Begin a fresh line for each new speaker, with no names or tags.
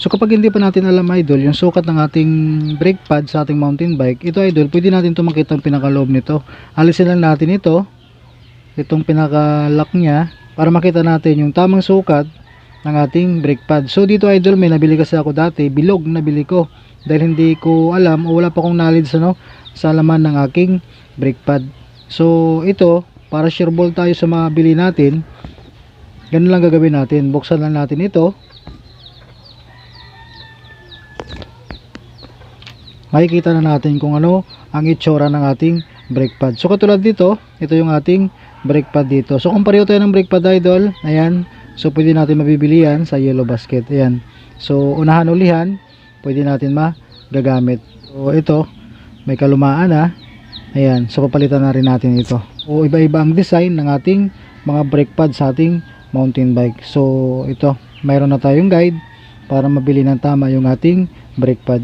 So kapag hindi pa natin alam idol yung sukat ng ating brake pad sa ating mountain bike, ito idol, pwede natin ito makita ang pinakaloob nito. Alisin lang natin itong pinaka-lock niya para makita natin yung tamang sukat ng ating brake pad. So dito idol, may nabili kasi ako dati, bilog nabili ko dahil hindi ko alam o wala pa akong knowledge sa laman ng aking brake pad. So ito, para sure ball tayo sa mga bili natin, ganun lang gagawin natin. Buksan lang natin ito. Makikita na natin kung ano ang itsura ng ating brake pad. So katulad dito, ito yung ating brake pad dito. So kung pareho tayo ng brake pad idol, ayan, so pwede natin mabibili yan sa yellow basket. Ayan. So unahan ulihan, pwede natin magagamit. So ito, may kalumaan na. Ayan, so papalitan na rin natin ito. O iba-iba ang design ng ating mga brake pad sa ating mountain bike. So ito, mayroon na tayong guide para mabili ng tama yung ating brake pad.